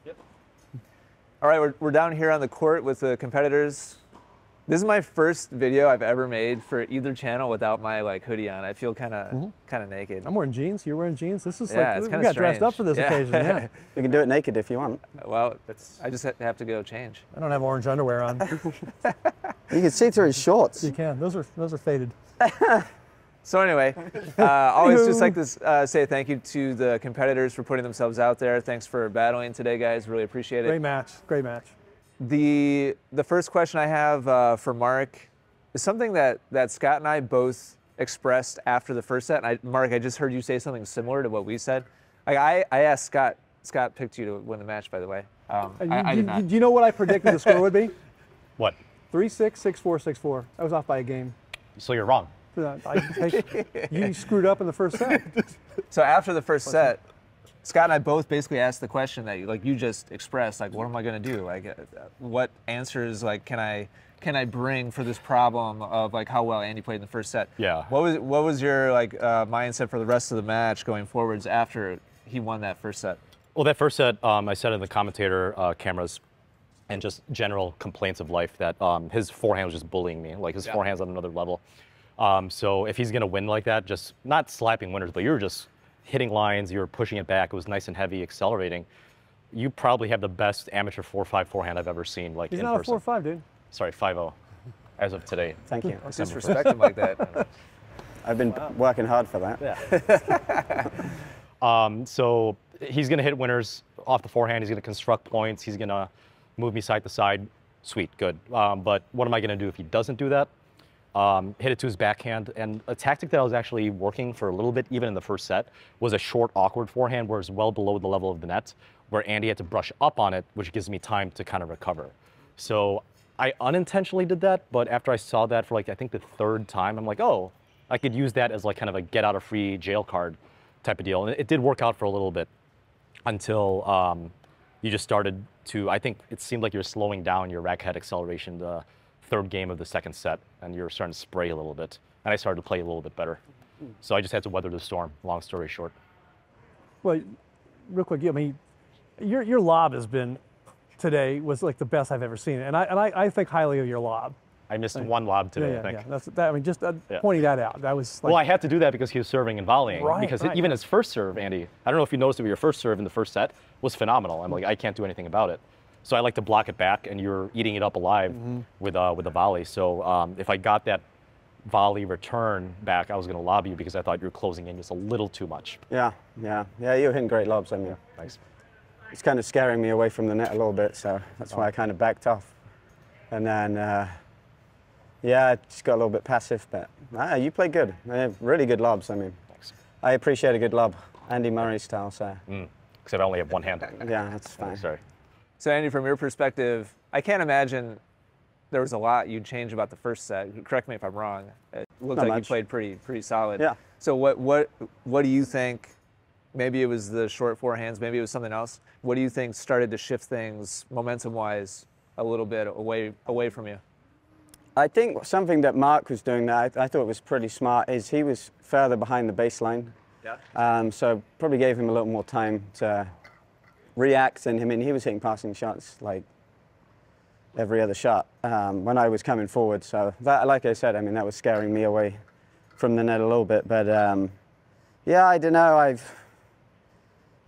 Yep. All right, we're down here on the court with the competitors. This is my first video I've ever made for either channel without my like hoodie on. I feel kind of naked. I'm wearing jeans. You're wearing jeans. This is yeah, like it's we got dressed up for this occasion. Yeah. You can do it naked if you want. Well, I just have to go change. I don't have orange underwear on. You can see through his shorts. You can. Those are faded. So anyway, always just like to say thank you to the competitors for putting themselves out there. Thanks for battling today, guys. Really appreciate it. Great match. Great match. The first question I have for Mark is something that Scott and I both expressed after the first set. And Mark, I just heard you say something similar to what we said. Like I asked Scott. Scott picked you to win the match, by the way. I did not. Do you know what I predicted the score would be? What? 3-6, 6-4, 6-4. I was off by a game. So you're wrong. You screwed up in the first set. So after the first set, Scott and I both basically asked the question that you just expressed, like, what am I going to do? Like, what answers like can I bring for this problem of like how well Andy played in the first set? Yeah. What was your like mindset for the rest of the match going forwards after he won that first set? Well, that first set, I said in the commentator cameras and just general complaints of life that his forehand was just bullying me. Like his forehand's on another level. So if he's going to win like that, just not slapping winners, but you were just hitting lines, you were pushing it back, it was nice and heavy, accelerating. You probably have the best amateur 4-5 forehand I've ever seen. Like he's in not person. a 4-5, dude. Sorry, 5-0, as of today. Thank you. Disrespect him like that. I've been working hard for that. Yeah. So he's going to hit winners off the forehand. He's going to construct points. He's going to move me side to side. Sweet, good. But what am I going to do if he doesn't do that? Hit it to his backhand, and a tactic that I was actually working for a little bit, even in the first set, was a short, awkward forehand where it's well below the level of the net, where Andy had to brush up on it, which gives me time to kind of recover. So I unintentionally did that, but after I saw that for like, I think the third time, I'm like, oh, I could use that as like kind of a get out of free jail card type of deal. And it did work out for a little bit until you just started to, I think it seemed like you were slowing down your racket head acceleration the third game of the second set, and you're starting to spray a little bit. And I started to play a little bit better. So I just had to weather the storm, long story short. Well, real quick, I mean, your lob has been, today, was like the best I've ever seen. And I think highly of your lob. I missed one lob today, I think. Yeah, that's that. I mean, just pointing that out. That was like, well, I had to do that because he was serving and volleying. Right, because right. even his first serve, Andy, I don't know if you noticed it, but your first serve in the first set was phenomenal. I'm like, I can't do anything about it. So I like to block it back, and you're eating it up alive with a volley. So if I got that volley return back, I was going to lob you because I thought you were closing in just a little too much. Yeah, you're hitting great lobs. I mean, Thanks. It's kind of scaring me away from the net a little bit, so that's why I kind of backed off. And then, yeah, I just got a little bit passive, but you play good. Really good lobs. I mean, Thanks. I appreciate a good lob, Andy Murray style. So. Except I only have one hand. Yeah, that's fine. Sorry. So Andy, from your perspective, I can't imagine there was a lot you'd change about the first set. Correct me if I'm wrong. It looked like you played pretty solid. Yeah. So what do you think? Maybe it was the short forehands. Maybe it was something else. What do you think started to shift things momentum-wise a little bit away from you? I think something that Mark was doing that I thought was pretty smart is he was further behind the baseline. Yeah. So probably gave him a little more time to react, and I mean he was hitting passing shots like every other shot when I was coming forward. So that, like I said, I mean that was scaring me away from the net a little bit. But yeah, I don't know. I've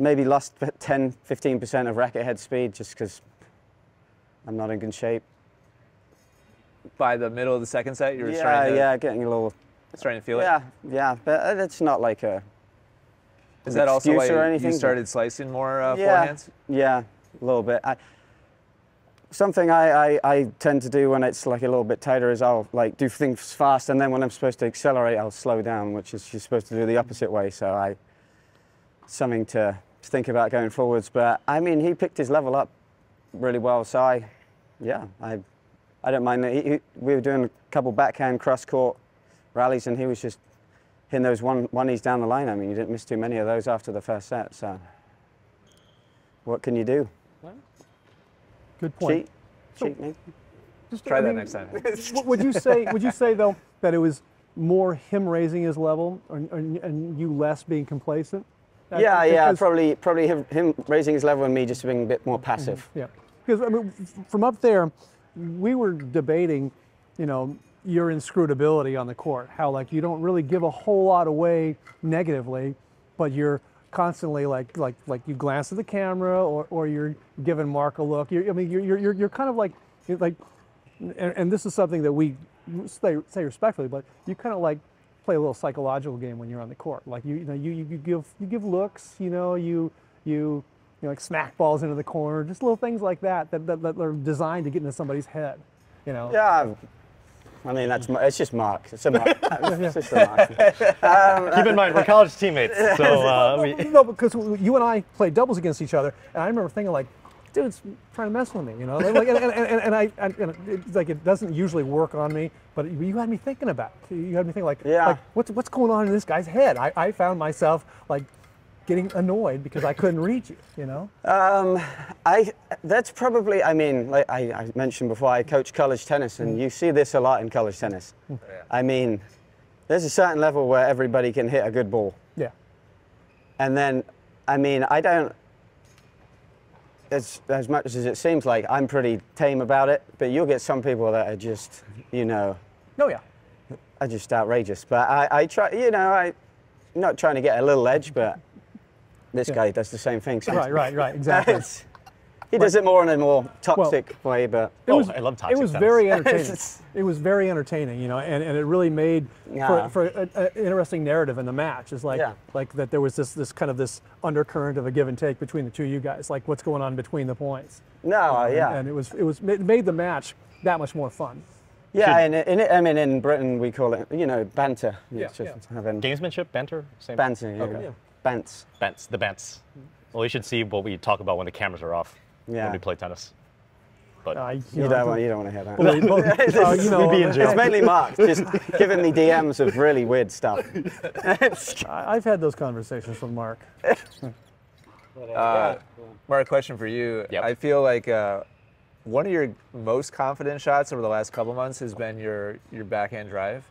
maybe lost 10–15% of racket head speed just because I'm not in good shape. By the middle of the second set, you were starting to getting a little starting to feel it. Yeah, but it's not like a. Is that also why you started slicing more forehands? Yeah, a little bit. Something I tend to do when it's like a little bit tighter is I'll like do things fast, and then when I'm supposed to accelerate, I'll slow down, which is you're supposed to do the opposite way. So something to think about going forwards. But I mean, he picked his level up really well. So I don't mind that. We were doing a couple backhand cross-court rallies, and he was just hitting those one-ease down the line. I mean, you didn't miss too many of those after the first set. So what can you do? Good point. Cheat, maybe. Just try that next time. Would you say though that it was more him raising his level and you less being complacent? Yeah, yeah, Because- probably him raising his level and me just being a bit more passive. Yeah, because I mean, from up there, we were debating, you know, your inscrutability on the court. How like you don't really give a whole lot away negatively, but you're constantly like you glance at the camera or you're giving Mark a look. I mean, you're kind of like, and this is something that we say respectfully, but you kind of like play a little psychological game when you're on the court. Like you give looks, you like smack balls into the corner, just little things like that are designed to get into somebody's head, you know. Yeah, I mean it's just Mark. It's a Mark. It's just a Mark. Keep in mind, we're college teammates, so No, because you and I played doubles against each other, and I remember thinking like, dude's trying to mess with me, you know. Like, and it's like it doesn't usually work on me, but you had me thinking about it. You had me thinking like, Yeah. like what's going on in this guy's head? I found myself like getting annoyed because I couldn't read you, you know. That's probably, I mean, like I mentioned before, I coach college tennis, and you see this a lot in college tennis. I mean, there's a certain level where everybody can hit a good ball. Yeah. And then, I mean, I don't, as much as it seems like I'm pretty tame about it, but you'll get some people that are just, you know, Oh yeah. are just outrageous. But I try, you know, I'm not trying to get a little edge, but this guy does the same thing sometimes. Right, exactly. He does it more in a more toxic way, but It was, I love toxic It was tennis. very entertaining. It was very entertaining, you know, and it really made for an interesting narrative in the match. Is like like that there was this kind of this undercurrent of a give and take between the two of you guys, like what's going on between the points. No, And it made the match that much more fun. Yeah, I mean, in Britain we call it, you know, banter. It's just having gamesmanship, banter, same. banter. Yeah. Okay. Bants. Bants, the bants. Well, you should see what we talk about when the cameras are off. Yeah. When we play tennis. But You don't want to hear that. Well, you know, We'd be in jail. It's mainly Mark just giving me DMs of really weird stuff. I've had those conversations with Mark. Mark, question for you. Yep. I feel like one of your most confident shots over the last couple months has been your backhand drive,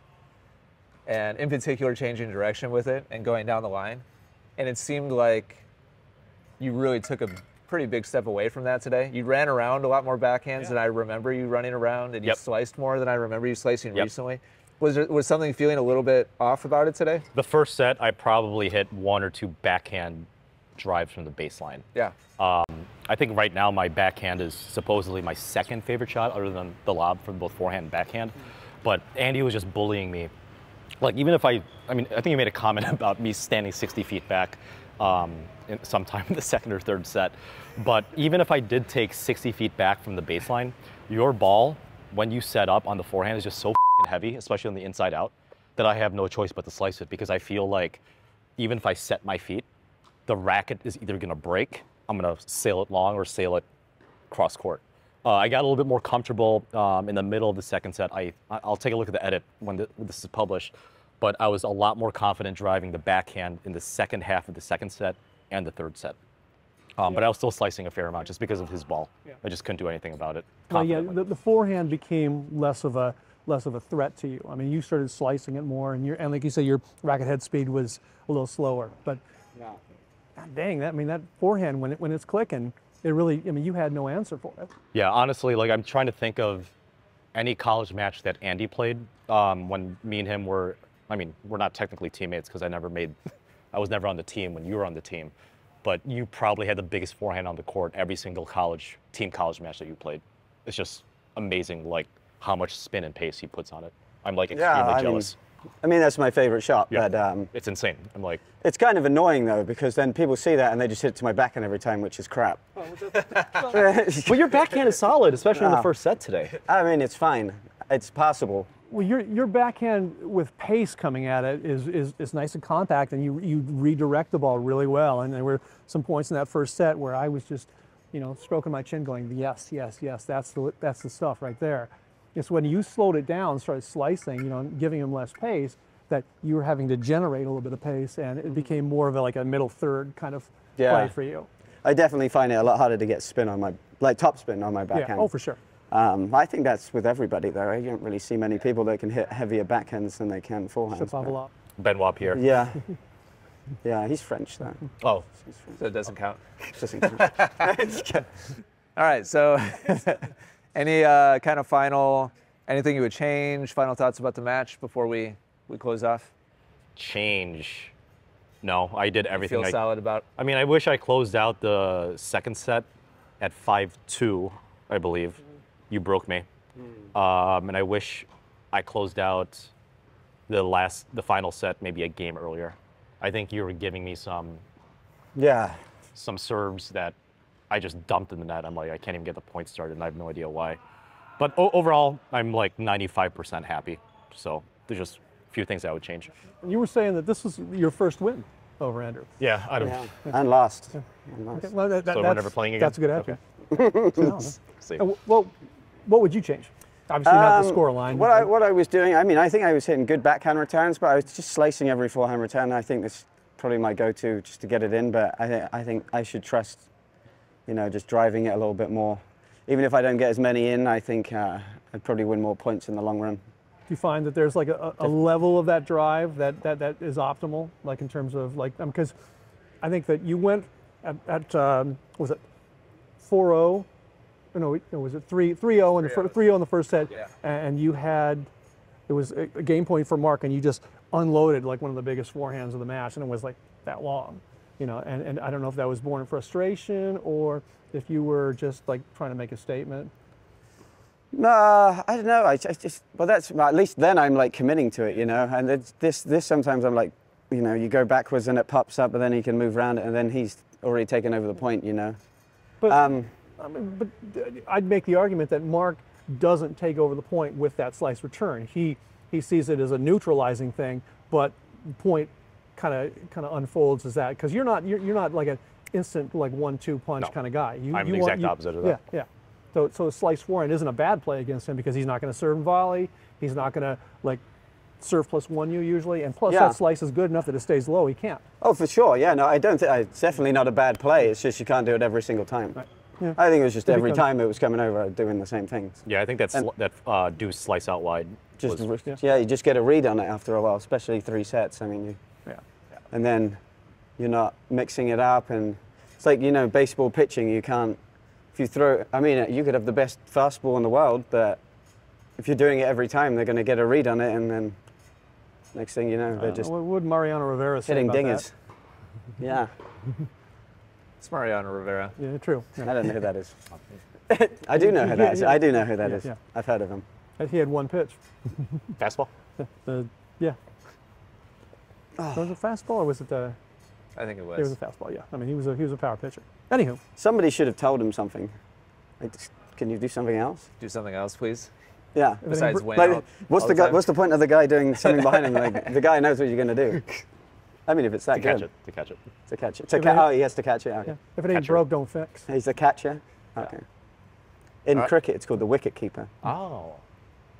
and in particular changing direction with it and going down the line. And it seemed like you really took a pretty big step away from that today. You ran around a lot more backhands than I remember you running around, and you sliced more than I remember you slicing recently. Was something feeling a little bit off about it today? the first set, I probably hit 1 or 2 backhand drives from the baseline. Yeah. I think right now my backhand is supposedly my second favorite shot, other than the lob from both forehand and backhand. But Andy was just bullying me. Like, even if I mean, I think he made a comment about me standing 60 feet back sometime in the second or third set. But even if I did take 60 feet back from the baseline, your ball, when you set up on the forehand, is just so heavy, especially on the inside out, that I have no choice but to slice it, because I feel like even if I set my feet, the racket is either going to break, I'm going to sail it long, or sail it cross court. I got a little bit more comfortable in the middle of the second set. I'll take a look at the edit when this is published, but I was a lot more confident driving the backhand in the second half of the second set and the third set. But I was still slicing a fair amount just because of his ball. I just couldn't do anything about it. Well, yeah, the forehand became less of a threat to you. I mean, you started slicing it more, and like you said, your racket head speed was a little slower. But God dang, that forehand when it's clicking, it really, I mean, you had no answer for it. Yeah, honestly, like I'm trying to think of any college match that Andy played when me and him were, I mean, we're not technically teammates because I was never on the team when you were on the team, but you probably had the biggest forehand on the court every single college match that you played. It's just amazing, like how much spin and pace he puts on it. I'm like extremely jealous. I mean, that's my favorite shot, but it's insane. I'm like, it's kind of annoying though, because then people see that and they just hit it to my backhand every time, which is crap. well, your backhand is solid, especially in the first set today. I mean, it's fine. It's passable. Well, your backhand with pace coming at it is nice and compact, and you redirect the ball really well. And there were some points in that first set where I was just, stroking my chin, going, yes, that's the stuff right there. It's when you slowed it down, started slicing, giving him less pace, that you were having to generate a little bit of pace, and it became more of a middle third kind of play for you. I definitely find it a lot harder to get spin on my, top spin on my backhand. Yeah, oh, for sure. I think that's with everybody though. You don't really see many people that can hit heavier backhands than they can forehands. Benoit. Benoit Pierre. Yeah. Yeah, he's French though. Oh, He's French. So it doesn't count. Doesn't count. All right, so any kind of anything you would change, final thoughts about the match before we close off? change. No, I did everything. Feel solid about? I mean, I wish I closed out the second set at 5-2, I believe. You broke me. And I wish I closed out the final set maybe a game earlier. I think you were giving me some Yeah. serves that I just dumped in the net. I'm like, I can't even get the point started, and I have no idea why. But overall, I'm like 95% happy. So there's just a few things I would change. You were saying that this was your first win over Andrew. Yeah, I don't. Yeah. And last. And last. Okay, well, So we're that's- never playing again? That's a good answer. See. Well, what would you change? Obviously not the score line. What I was doing, I mean, I think I was hitting good backhand returns, but I was just slicing every forehand return. I think that's probably my go-to just to get it in, but I think I should trust, just driving it a little bit more. Even if I don't get as many in, I think I'd probably win more points in the long run. Do you find that there's like a level of that drive that is optimal, like in terms of like, because I think that you went at was it 4-0? No, was it 3-0 in the 3-0 in the first set? Yeah. And you had, it was a game point for Mark, and you just unloaded like one of the biggest forehands of the match, and it was like that long, and I don't know if that was born of frustration or if you were just like trying to make a statement. No, I don't know. I just, well, that's at least then I'm like committing to it, And this sometimes I'm like, you go backwards and it pops up, but then he can move around it, and then he's already taken over the point, But but I'd make the argument that Mark doesn't take over the point with that slice return. He sees it as a neutralizing thing, but point kind of unfolds as that, because you're not like an instant like 1-2 punch No. kind of guy. I'm the exact opposite of that. Yeah. So a slice forehand isn't a bad play against him, because he's not going to serve and volley. He's not going to like serve +1 you usually, and plus Yeah. that slice is good enough that it stays low. He can't. Oh, for sure. Yeah, no, I don't think it's definitely not a bad play. It's just you can't do it every single time. Right. Yeah. I think it was just every becomes- time it was coming over, I was doing the same things. Yeah, I think that deuce slice out wide. Just was, you just get a read on it after a while, especially 3 sets. I mean, Yeah. and then you're not mixing it up, and it's like baseball pitching. You can't if you throw. I mean, you could have the best fastball in the world, but if you're doing it every time, they're going to get a read on it, and then next thing you know, they're just What would Mariano Rivera say hitting about dingers. Yeah, It's Mariano Rivera. that? Yeah, true. I don't know who that is. I do know who that is. Yeah. I do know who that Yeah, is. yeah. I've heard of him. He had one pitch. fastball. Yeah. Was it fastball or was it the? I think it was. It was a fastball. Yeah. I mean, he was a power pitcher. Anywho, Somebody should have told him something. Like, can you do something else? Do something else, please. Yeah. Besides win. Like, all what's the the guy, time. what's the point of the guy doing something behind him? Like, the guy knows what you're going to do. I mean, if it's that To good. catch it. To catch it. To catch it. If it ain't- Oh, he has to catch it. Okay. yeah. If it ain't Catcher. broke, don't fix. He's a catcher. Okay. In Alright. cricket, it's called the wicket keeper. Oh.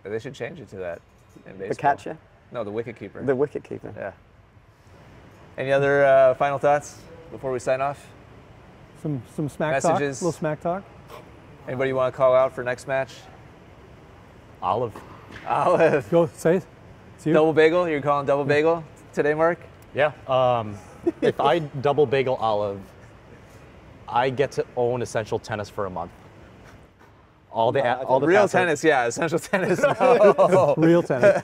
They should change it to that in baseball. The catcher, No, the wicket keeper. the wicket keeper. Yeah. Any other final thoughts before we sign off? Some smack Messages. talk. Little smack talk. Anybody you want to call out for next match? Olive. Olive. Go say it. It's you. Double bagel? You're calling double bagel today, Mark? Yeah. If I double bagel Olive, I get to own Essential Tennis for a month. All the Real passive- tennis, yeah. Essential tennis. No. Real tennis.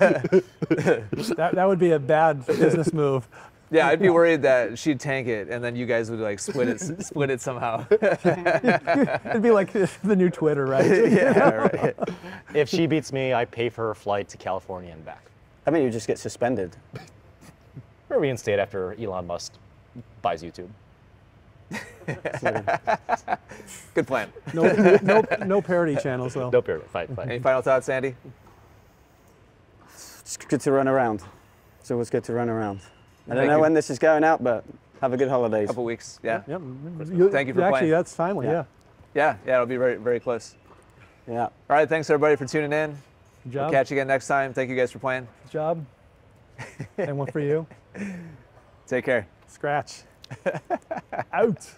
that would be a bad business move. Yeah, I'd be worried that she'd tank it and then you guys would like split it somehow. It'd be like the new Twitter, right? Yeah, right. If she beats me, I pay for her flight to California and back. I mean, you just get suspended. Or reinstate after Elon Musk buys YouTube. Good plan. No parody channels though. No period. Fight. Any final thoughts, Andy? It's good to run around. It's always good to run around. I don't Thank know you. when this is going out, but have a good holidays. Couple weeks. Yeah. Yep. Thank you for Actually, playing. that's timely. Yeah. Yeah. Yeah, it'll be very, very close. Yeah. All right, thanks everybody for tuning in. Good We'll job. catch you again next time. Thank you guys for playing. Good job. And one for you. Take care. Scratch. Out.